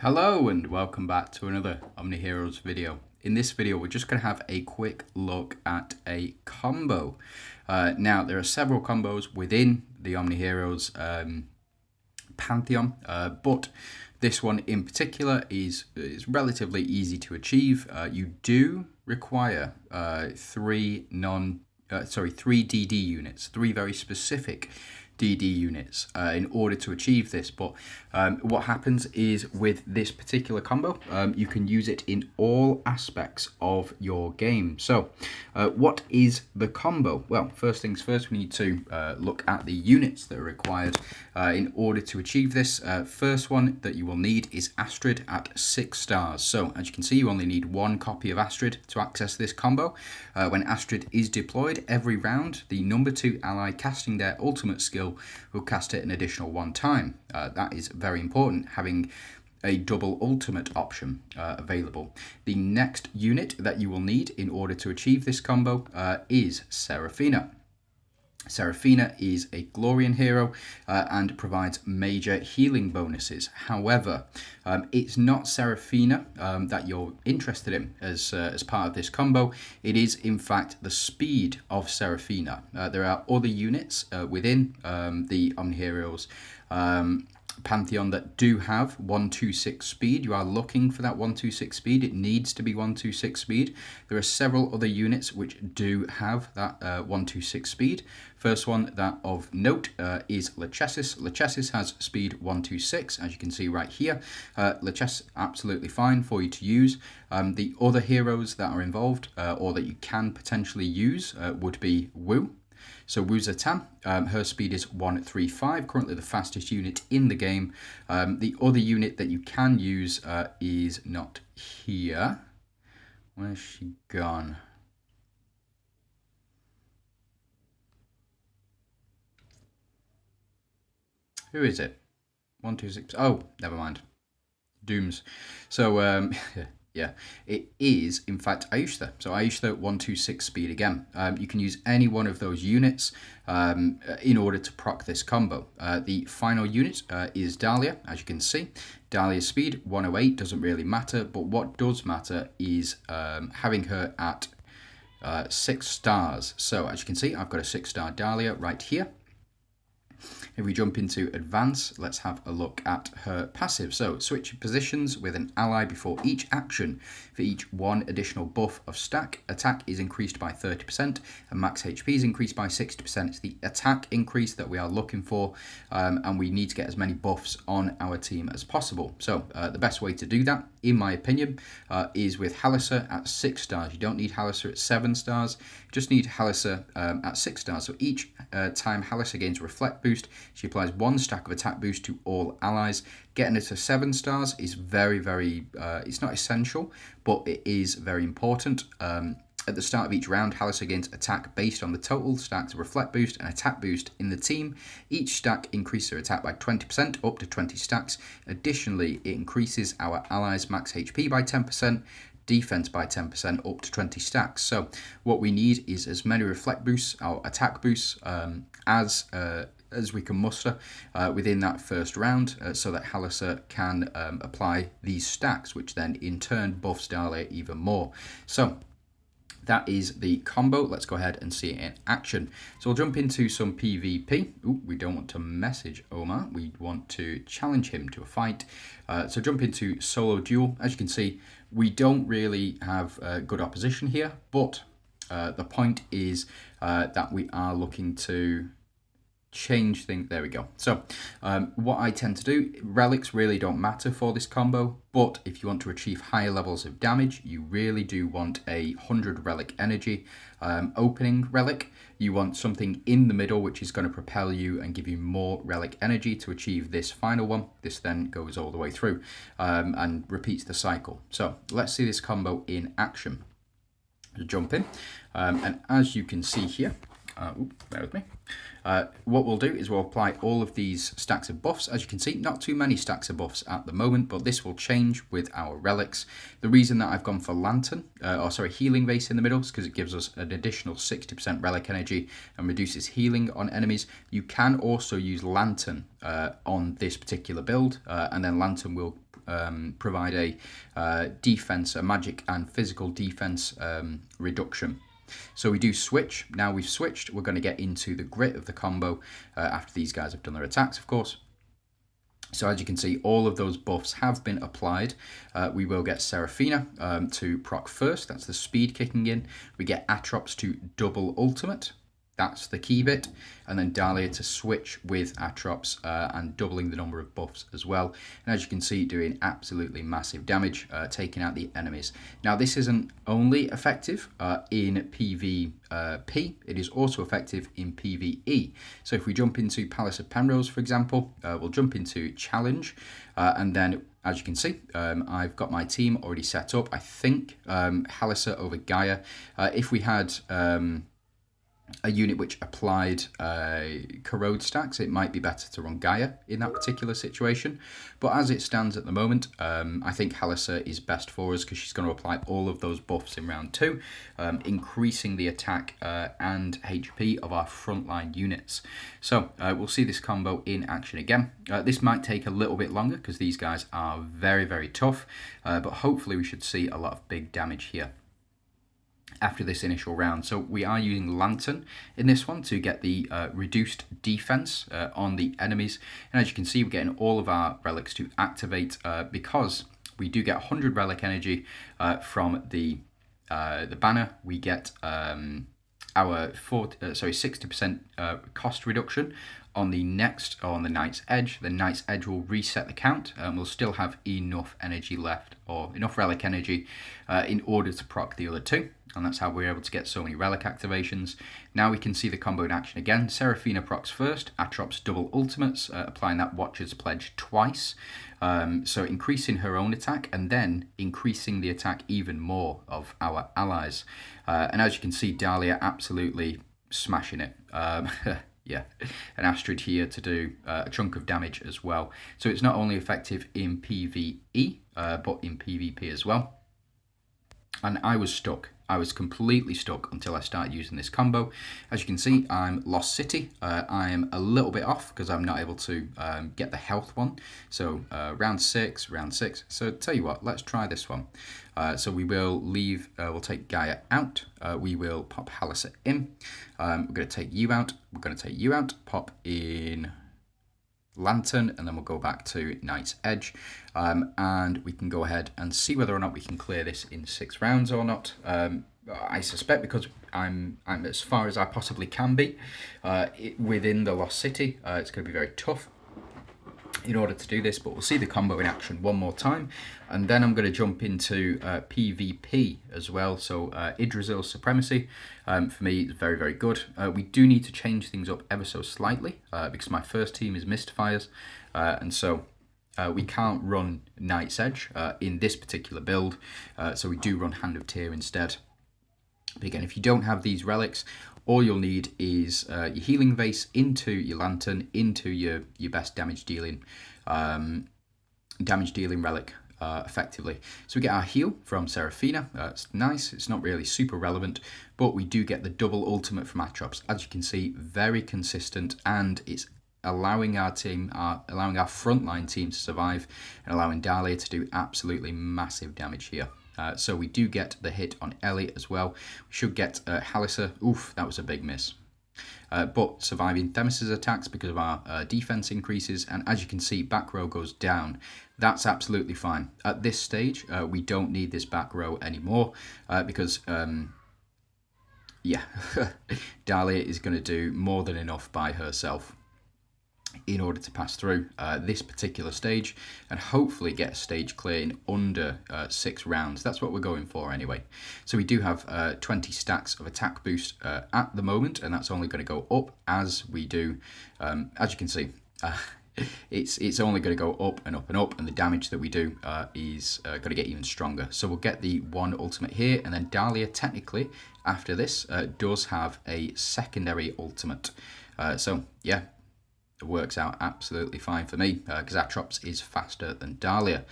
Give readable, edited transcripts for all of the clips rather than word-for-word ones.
Hello and welcome back to another OmniHeroes video. In this video we're just going to have a quick look at a combo. Now there are several combos within the OmniHeroes pantheon, but this one in particular is relatively easy to achieve. You do require three DD units, three very specific DD units in order to achieve this. But what happens is with this particular combo, you can use it in all aspects of your game. So what is the combo? Well, first things first, we need to look at the units that are required in order to achieve this. First one that you will need is Astrid at 6 stars. So as you can see, you only need one copy of Astrid to access this combo. When Astrid is deployed every round, the number 2 ally casting their ultimate skill will cast it an additional 1 time. That is very important, having a double ultimate option available. The next unit that you will need in order to achieve this combo is Seraphina. Seraphina is a Glorian hero and provides major healing bonuses. However, it's not Seraphina that you're interested in as part of this combo. It is, in fact, the speed of Seraphina. There are other units within the OmniHeroes pantheon that do have 126 speed. You are looking for that 126 speed. It needs to be 126 speed. There are several other units which do have that 126 speed. First one that of note is Lachesis. Lachesis has speed 126, as you can see right here. Lachesis absolutely fine for you to use. The other heroes that are involved or that you can potentially use would be Wu. So Wu Zetian, her speed is 135, currently the fastest unit in the game. The other unit that you can use is not here. Where's she gone? Who is it? 126. Oh, never mind. Dooms. So yeah, it is in fact Ayushta. So Ayushta 126 speed again. You can use any one of those units in order to proc this combo. The final unit is Dahlia, as you can see. Dahlia's speed 108 doesn't really matter, but what does matter is having her at 6 stars. So as you can see, I've got a 6-star Dahlia right here. If we jump into advance, let's have a look at her passive. So switch positions with an ally before each action. For each 1 additional buff of stack, attack is increased by 30% and max HP is increased by 60%. It's the attack increase that we are looking for, and we need to get as many buffs on our team as possible. So the best way to do that, in my opinion, is with Halissa at 6 stars. You don't need Halissa at 7 stars, just need Halissa at 6 stars. So each time Halissa gains a reflect boost, she applies 1 stack of attack boost to all allies. Getting it to 7 stars is very, it's not essential, but it is very important. At the start of each round, Halissa gains attack based on the total stacks of reflect boost and attack boost in the team. Each stack increases her attack by 20%, up to 20 stacks. Additionally, it increases our allies' max HP by 10%, defense by 10%, up to 20 stacks. So what we need is as many reflect boosts, our attack boosts, as we can muster within that first round, so that Halissa can apply these stacks, which then in turn buffs Dahlia even more. So that is the combo. Let's go ahead and see it in action. So we'll jump into some PvP. Ooh, we don't want to message Omar. We want to challenge him to a fight. So jump into solo duel. As you can see, we don't really have good opposition here, but the point is that we are looking to change things. There we go. So what I tend to do, relics really don't matter for this combo, but if you want to achieve higher levels of damage, you really do want a 100 relic energy opening relic. You want something in the middle which is going to propel you and give you more relic energy to achieve this final one. This then goes all the way through and repeats the cycle. So let's see this combo in action. Jump in, and as you can see here, bear with me. What we'll do is we'll apply all of these stacks of buffs. As you can see, not too many stacks of buffs at the moment, but this will change with our relics. The reason that I've gone for Lantern, Healing Vase in the middle is because it gives us an additional 60% relic energy and reduces healing on enemies. You can also use Lantern on this particular build, and then Lantern will provide a defense, a magic and physical defense reduction. So we do switch. Now we've switched, we're going to get into the grit of the combo after these guys have done their attacks, of course. So as you can see, all of those buffs have been applied. We will get Seraphina to proc first. That's the speed kicking in. We get Atrops to double ultimate. That's the key bit. And then Dahlia to switch with Atrops and doubling the number of buffs as well. And as you can see, doing absolutely massive damage, taking out the enemies. Now, this isn't only effective in PvP, it is also effective in PvE. So if we jump into Palace of Penrose, for example, we'll jump into Challenge. And then, as you can see, I've got my team already set up. I think Halissa over Gaia. If we had a unit which applied corrode stacks, it might be better to run Gaia in that particular situation. But as it stands at the moment, I think Halissa is best for us because she's going to apply all of those buffs in round 2, increasing the attack and HP of our frontline units. So we'll see this combo in action again. This might take a little bit longer because these guys are very, very tough, but hopefully we should see a lot of big damage here after this initial round. So we are using Lantern in this one to get the reduced defense on the enemies. And as you can see, we're getting all of our relics to activate because we do get 100 relic energy from the banner. We get our 60% cost reduction on the Knight's Edge. The Knight's Edge will reset the count, and we'll still have enough energy left, or enough relic energy, in order to proc the other two. And that's how we're able to get so many relic activations. Now we can see the combo in action again. Seraphina procs first, Atrops double ultimates, applying that Watcher's Pledge twice. So increasing her own attack and then increasing the attack even more of our allies. And as you can see, Dahlia absolutely smashing it. Yeah, an Astrid here to do a chunk of damage as well. So it's not only effective in PvE, but in PvP as well. And I was stuck. I was completely stuck until I started using this combo. As you can see, I'm Lost City. I'm a little bit off because I'm not able to get the health one. So round 6. So tell you what, let's try this one. So we will leave, we'll take Gaia out. We will pop Halissa in. We're going to take you out. We're going to take you out, pop in Lantern, and then we'll go back to Knight's Edge, and we can go ahead and see whether or not we can clear this in 6 rounds or not. I suspect because I'm as far as I possibly can be within the Lost City, it's going to be very tough in order to do this, but we'll see the combo in action one more time, and then I'm going to jump into PvP as well. So Yggdrasil's Supremacy for me is very, very good. We do need to change things up ever so slightly because my first team is Mystifiers, and so we can't run Knight's Edge in this particular build, so we do run Hand of Tyr instead. But again, if you don't have these relics, all you'll need is your healing vase into your lantern, into your best damage dealing relic effectively. So we get our heal from Seraphina. It's nice. It's not really super relevant, but we do get the double ultimate from Atrops. As you can see, very consistent, and it's allowing our team, allowing our frontline team to survive, and allowing Dahlia to do absolutely massive damage here. So we do get the hit on Ellie as well. We should get Halissa. Oof, that was a big miss. But surviving Themys's attacks because of our defense increases, and as you can see, back row goes down. That's absolutely fine. At this stage, we don't need this back row anymore because, yeah, Dahlia is going to do more than enough by herself in order to pass through this particular stage and hopefully get a stage clear in under 6 rounds. That's what we're going for anyway. So we do have 20 stacks of attack boost at the moment, and that's only going to go up as we do. As you can see, it's only going to go up and up and up, and the damage that we do is going to get even stronger. So we'll get the 1 ultimate here, and then Dahlia technically after this does have a secondary ultimate. So yeah, it works out absolutely fine for me because Atrops is faster than Dahlia.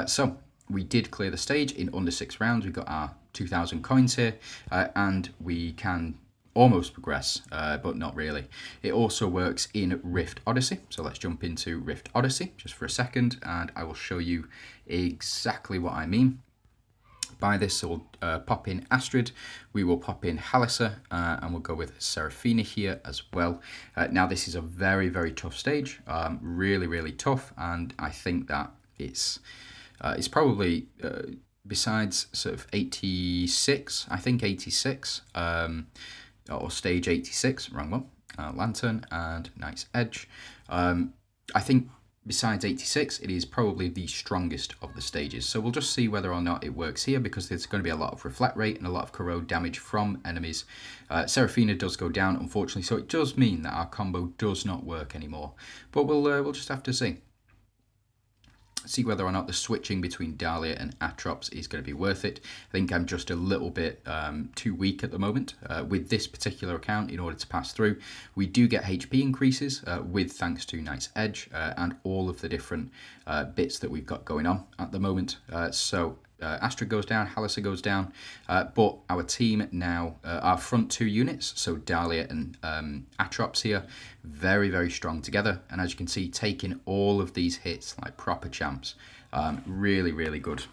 So we did clear the stage in under 6 rounds. We got our 2,000 coins here, and we can almost progress, but not really. It also works in Rift Odyssey. So let's jump into Rift Odyssey just for a second, and I will show you exactly what I mean by this. So we'll pop in Astrid, we will pop in Halissa, and we'll go with Seraphina here as well. Now this is a very, very tough stage, really, really tough, and I think that it's probably, besides sort of 86, I think 86, or stage 86, wrong one, Lantern and Knight's Edge. I think besides 86, it is probably the strongest of the stages. So we'll just see whether or not it works here, because there's going to be a lot of reflect rate and a lot of corrode damage from enemies. Seraphina does go down, unfortunately, so it does mean that our combo does not work anymore. But we'll just have to see whether or not the switching between Dahlia and Atrops is going to be worth it. I think I'm just a little bit too weak at the moment with this particular account in order to pass through. We do get HP increases with thanks to Knight's Edge and all of the different bits that we've got going on at the moment. Astrid goes down, Halissa goes down, but our team now, our front two units, so Dahlia and Atrops here, very, very strong together. And as you can see, taking all of these hits like proper champs. Really, really good.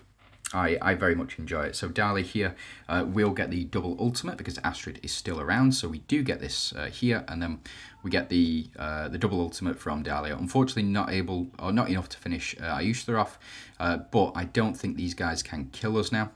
I very much enjoy it. So Dahlia here will get the double ultimate because Astrid is still around. So we do get this here, and then we get the double ultimate from Dahlia. Unfortunately, not enough to finish Ayushta off, but I don't think these guys can kill us now.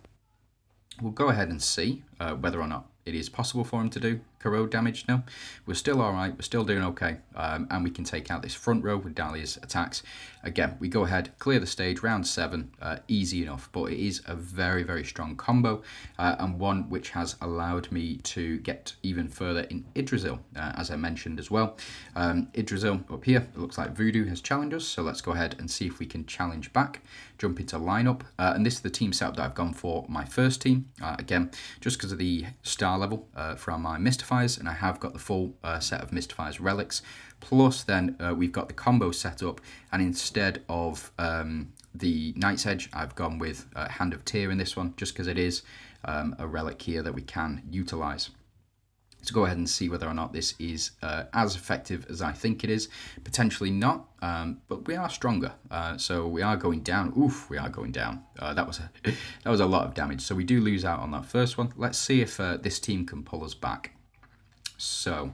We'll go ahead and see whether or not it is possible for him to do corrode damage. No, we're still all right. We're still doing okay, and we can take out this front row with Dahlia's attacks. Again, we go ahead, clear the stage, round 7, easy enough, but it is a very, very strong combo, and one which has allowed me to get even further in Yggdrasil, as I mentioned as well. Yggdrasil up here, it looks like Voodoo has challenged us, so let's go ahead and see if we can challenge back, jump into lineup, and this is the team setup that I've gone for my first team, again, just because of the star level from my Mystifiers, and I have got the full set of Mystifiers relics. Plus, then we've got the combo set up, and instead of the Knight's Edge, I've gone with Hand of Tyr in this one, just because it is a relic here that we can utilize. Let's go ahead and see whether or not this is as effective as I think it is. Potentially not, but we are stronger. So we are going down. Oof, we are going down. That was a lot of damage. So we do lose out on that first one. Let's see if this team can pull us back. So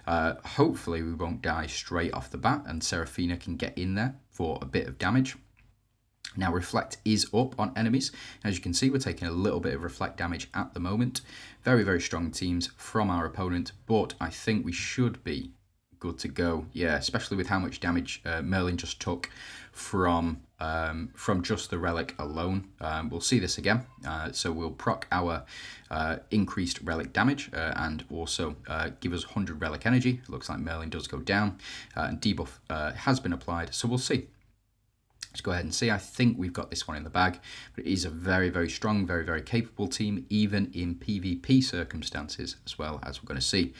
hopefully we won't die straight off the bat, and Seraphina can get in there for a bit of damage. Now, Reflect is up on enemies. As you can see, we're taking a little bit of Reflect damage at the moment. Very, very strong teams from our opponent, but I think we should be good to go. Yeah, especially with how much damage Merlin just took from just the relic alone. We'll see this again. So we'll proc our increased relic damage and also give us 100 relic energy. It looks like Merlin does go down, and debuff has been applied. So we'll see. Let's go ahead and see. I think we've got this one in the bag, but it is a very, very strong, very, very capable team, even in PvP circumstances, as well, as we're going to see.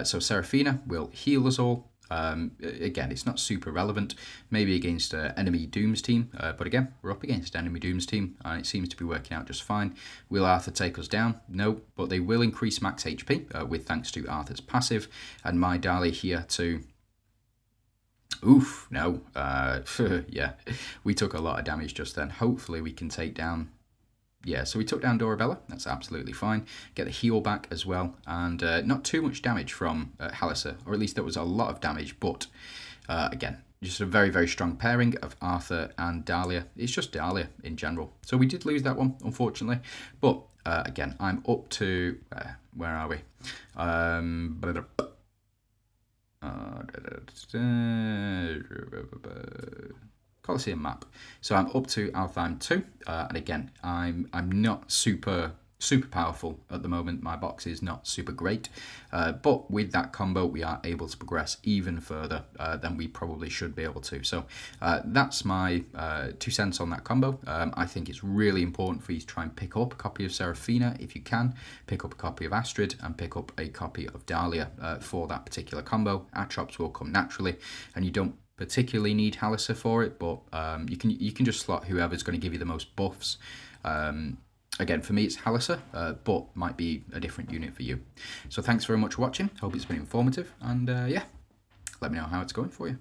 So Seraphina will heal us all. Again, it's not super relevant, maybe against enemy Doom's team, but again, we're up against enemy Doom's team, and it seems to be working out just fine. Will Arthur take us down? No, but they will increase max HP with thanks to Arthur's passive, and my Dahlia here to... Oof, no, yeah, we took a lot of damage just then. Hopefully we can take down, yeah, so we took down Dorabella, that's absolutely fine. Get the heal back as well, and not too much damage from Halissa, or at least there was a lot of damage, but again, just a very, very strong pairing of Arthur and Dahlia. It's just Dahlia in general. So we did lose that one, unfortunately, but again, I'm up to, where are we? Colosseum map. So I'm up to Alfheim 2, and again, I'm not super powerful at the moment. My box is not super great, but with that combo, we are able to progress even further than we probably should be able to. So that's my 2 cents on that combo. I think it's really important for you to try and pick up a copy of Seraphina if you can, pick up a copy of Astrid, and pick up a copy of Dahlia for that particular combo. Atrops will come naturally, and you don't particularly need Halissa for it, but you can just slot whoever's going to give you the most buffs. Again, for me it's Hallisser, but might be a different unit for you. So thanks very much for watching. Hope it's been informative, and yeah, let me know how it's going for you.